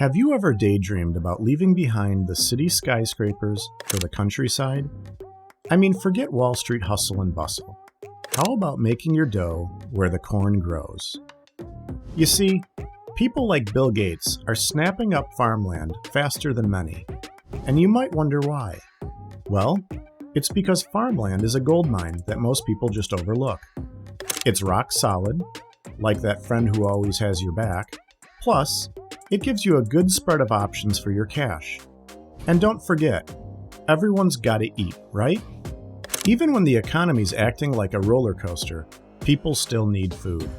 Have you ever daydreamed about leaving behind the city skyscrapers for the countryside? I mean, forget Wall Street hustle and bustle. How about making your dough where the corn grows? You see, people like Bill Gates are snapping up farmland faster than many. And you might wonder why. Well, it's because farmland is a gold mine that most people just overlook. It's rock solid, like that friend who always has your back. Plus, it gives you a good spread of options for your cash. And don't forget, everyone's gotta eat, right? Even when the economy's acting like a roller coaster, people still need food.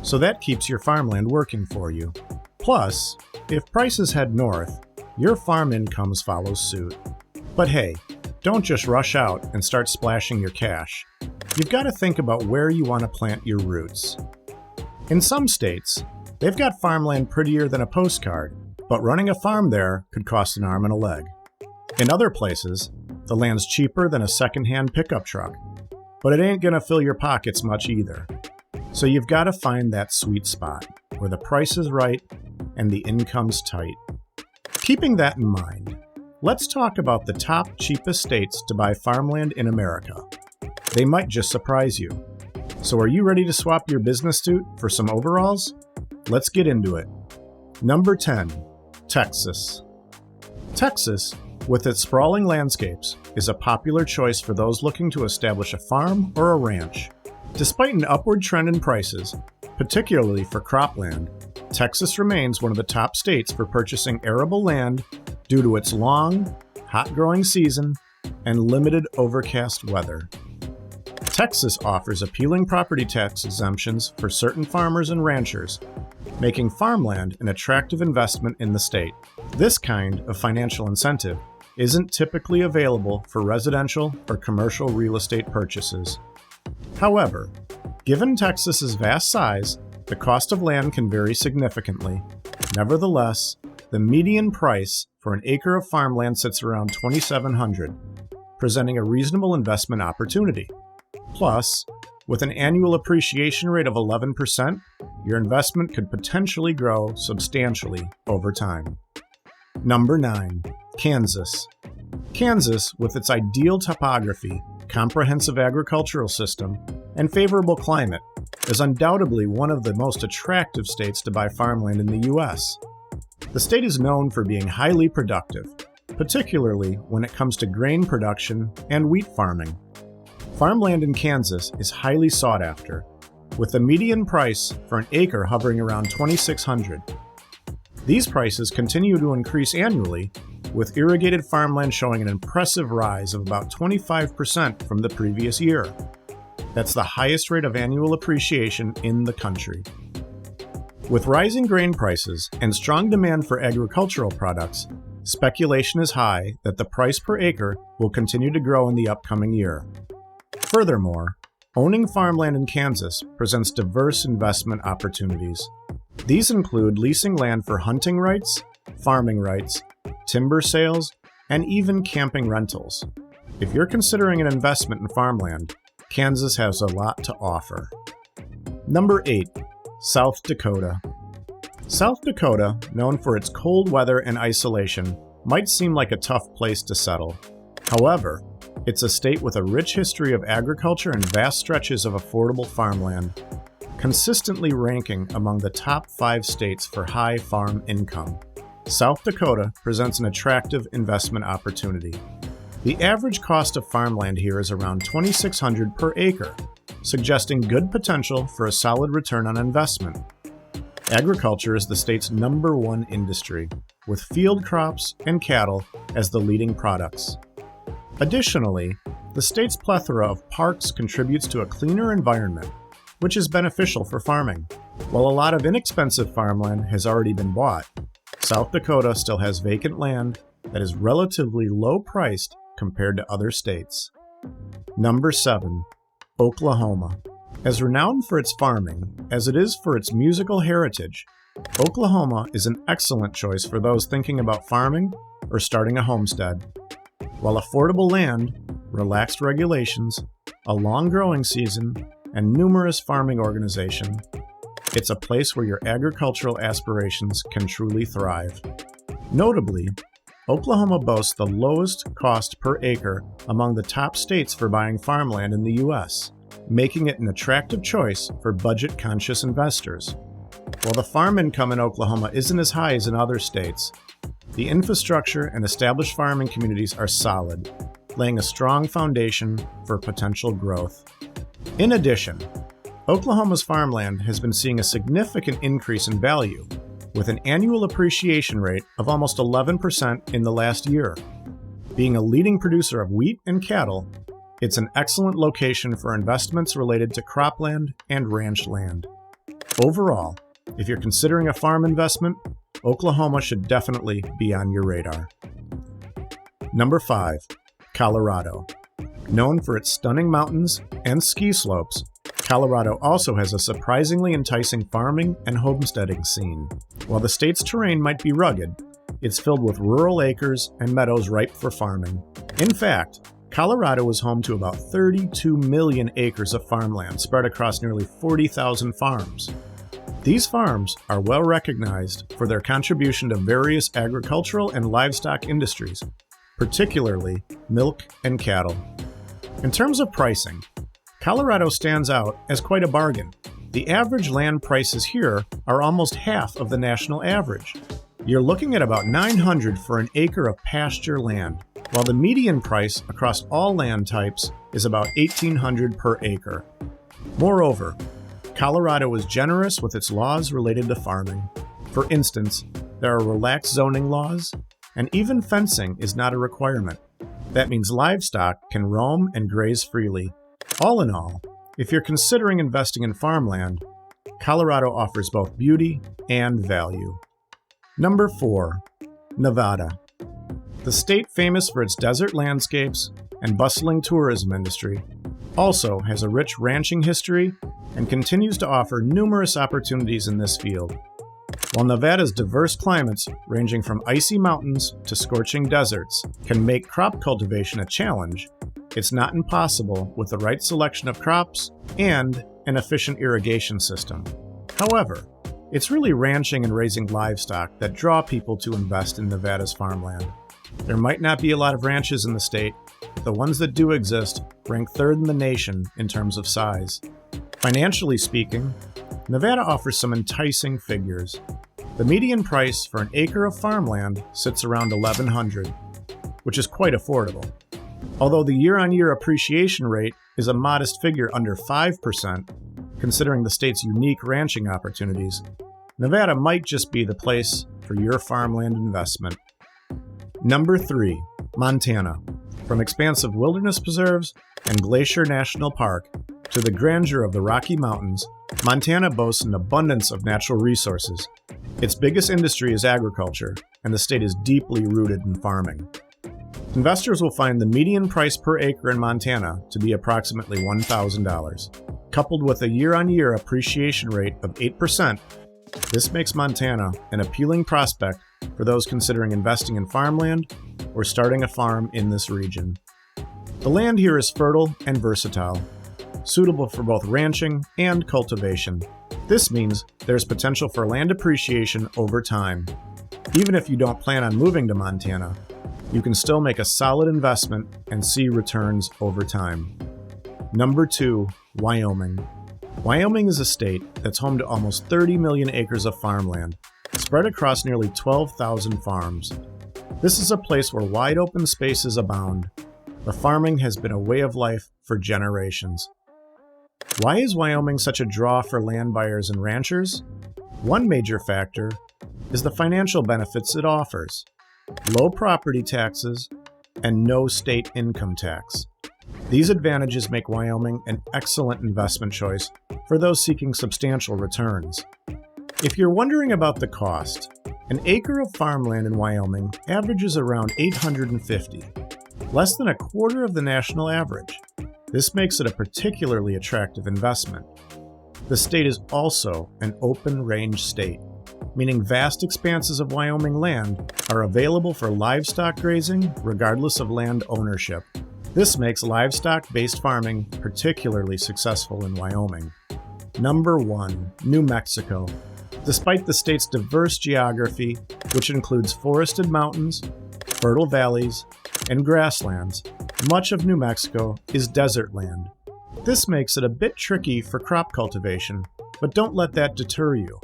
So that keeps your farmland working for you. Plus, if prices head north, your farm incomes follow suit. But hey, don't just rush out and start splashing your cash. You've got to think about where you want to plant your roots. In some states, they've got farmland prettier than a postcard, but running a farm there could cost an arm and a leg. In other places, the land's cheaper than a second-hand pickup truck, but it ain't gonna fill your pockets much either. So you've got to find that sweet spot where the price is right and the income's tight. Keeping that in mind, let's talk about the top cheapest states to buy farmland in America. They might just surprise you. So are you ready to swap your business suit for some overalls? Let's get into it. Number 10, Texas. Texas, with its sprawling landscapes, is a popular choice for those looking to establish a farm or a ranch. Despite an upward trend in prices, particularly for cropland, Texas remains one of the top states for purchasing arable land due to its long, hot-growing season and limited overcast weather. Texas offers appealing property tax exemptions for certain farmers and ranchers, making farmland an attractive investment in the state. This kind of financial incentive isn't typically available for residential or commercial real estate purchases. However, given Texas's vast size, the cost of land can vary significantly. Nevertheless, the median price for an acre of farmland sits around $2,700, presenting a reasonable investment opportunity. Plus, with an annual appreciation rate of 11%, your investment could potentially grow substantially over time. Number 9, Kansas. Kansas, with its ideal topography, comprehensive agricultural system, and favorable climate, is undoubtedly one of the most attractive states to buy farmland in the U.S. The state is known for being highly productive, particularly when it comes to grain production and wheat farming. Farmland in Kansas is highly sought after, with the median price for an acre hovering around $2,600. These prices continue to increase annually, with irrigated farmland showing an impressive rise of about 25% from the previous year. That's the highest rate of annual appreciation in the country. With rising grain prices and strong demand for agricultural products, speculation is high that the price per acre will continue to grow in the upcoming year. Furthermore, owning farmland in Kansas presents diverse investment opportunities. These include leasing land for hunting rights, farming rights, timber sales, and even camping rentals. If you're considering an investment in farmland, Kansas has a lot to offer. Number 8, South Dakota. South Dakota, known for its cold weather and isolation, might seem like a tough place to settle. However, it's a state with a rich history of agriculture and vast stretches of affordable farmland, consistently ranking among the top 5 states for high farm income. South Dakota presents an attractive investment opportunity. The average cost of farmland here is around $2,600 per acre, suggesting good potential for a solid return on investment. Agriculture is the state's number 1 industry, with field crops and cattle as the leading products. Additionally, the state's plethora of parks contributes to a cleaner environment, which is beneficial for farming. While a lot of inexpensive farmland has already been bought, South Dakota still has vacant land that is relatively low-priced compared to other states. Number 7, Oklahoma. As renowned for its farming as it is for its musical heritage, Oklahoma is an excellent choice for those thinking about farming or starting a homestead. While affordable land, relaxed regulations, a long growing season, and numerous farming organizations, it's a place where your agricultural aspirations can truly thrive. Notably, Oklahoma boasts the lowest cost per acre among the top states for buying farmland in the U.S., making it an attractive choice for budget-conscious investors. While the farm income in Oklahoma isn't as high as in other states, the infrastructure and established farming communities are solid, laying a strong foundation for potential growth. In addition, Oklahoma's farmland has been seeing a significant increase in value, with an annual appreciation rate of almost 11% in the last year. Being a leading producer of wheat and cattle, it's an excellent location for investments related to cropland and ranch land. Overall, if you're considering a farm investment, Oklahoma should definitely be on your radar. Number 5. Colorado. Known for its stunning mountains and ski slopes, Colorado also has a surprisingly enticing farming and homesteading scene. While the state's terrain might be rugged, it's filled with rural acres and meadows ripe for farming. In fact, Colorado is home to about 32 million acres of farmland spread across nearly 40,000 farms. These farms are well recognized for their contribution to various agricultural and livestock industries, particularly milk and cattle. In terms of pricing, Colorado stands out as quite a bargain. The average land prices here are almost half of the national average. You're looking at about $900 for an acre of pasture land, while the median price across all land types is about $1,800 per acre. Moreover, Colorado is generous with its laws related to farming. For instance, there are relaxed zoning laws, and even fencing is not a requirement. That means livestock can roam and graze freely. All in all, if you're considering investing in farmland, Colorado offers both beauty and value. Number 4. Nevada. The state famous for its desert landscapes and bustling tourism industry also has a rich ranching history and continues to offer numerous opportunities in this field. While Nevada's diverse climates, ranging from icy mountains to scorching deserts, can make crop cultivation a challenge, it's not impossible with the right selection of crops and an efficient irrigation system. However, it's really ranching and raising livestock that draw people to invest in Nevada's farmland. There might not be a lot of ranches in the state, but the ones that do exist rank third in the nation in terms of size. Financially speaking, Nevada offers some enticing figures. The median price for an acre of farmland sits around $1,100, which is quite affordable. Although the year-on-year appreciation rate is a modest figure under 5%, considering the state's unique ranching opportunities, Nevada might just be the place for your farmland investment. Number 3. Montana. From expansive wilderness preserves and Glacier National Park to the grandeur of the Rocky Mountains, Montana boasts an abundance of natural resources. Its biggest industry is agriculture, and the state is deeply rooted in farming. Investors will find the median price per acre in Montana to be approximately $1,000. Coupled with a year-on-year appreciation rate of 8%, this makes Montana an appealing prospect for those considering investing in farmland or starting a farm in this region. The land here is fertile and versatile, suitable for both ranching and cultivation. This means there's potential for land appreciation over time. Even if you don't plan on moving to Montana, you can still make a solid investment and see returns over time. Number 2. Wyoming. Wyoming is a state that's home to almost 30 million acres of farmland, spread across nearly 12,000 farms. This is a place where wide open spaces abound. The farming has been a way of life for generations. Why is Wyoming such a draw for land buyers and ranchers? One major factor is the financial benefits it offers: low property taxes and no state income tax. These advantages make Wyoming an excellent investment choice for those seeking substantial returns. If you're wondering about the cost, an acre of farmland in Wyoming averages around $850, less than a quarter of the national average. This makes it a particularly attractive investment. The state is also an open-range state, meaning vast expanses of Wyoming land are available for livestock grazing regardless of land ownership. This makes livestock-based farming particularly successful in Wyoming. Number 1. New Mexico. Despite the state's diverse geography, which includes forested mountains, fertile valleys, and grasslands, much of New Mexico is desert land. This makes it a bit tricky for crop cultivation, but don't let that deter you.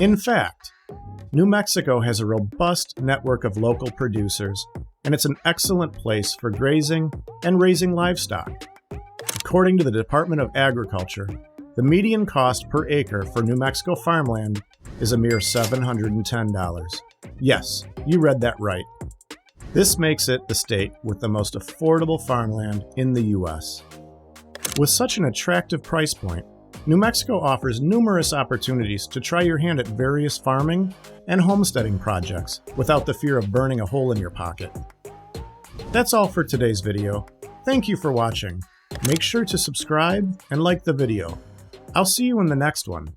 In fact, New Mexico has a robust network of local producers, and it's an excellent place for grazing and raising livestock. According to the Department of Agriculture, the median cost per acre for New Mexico farmland is a mere $710. Yes, you read that right. This makes it the state with the most affordable farmland in the U.S. With such an attractive price point, New Mexico offers numerous opportunities to try your hand at various farming and homesteading projects without the fear of burning a hole in your pocket. That's all for today's video. Thank you for watching. Make sure to subscribe and like the video. I'll see you in the next one.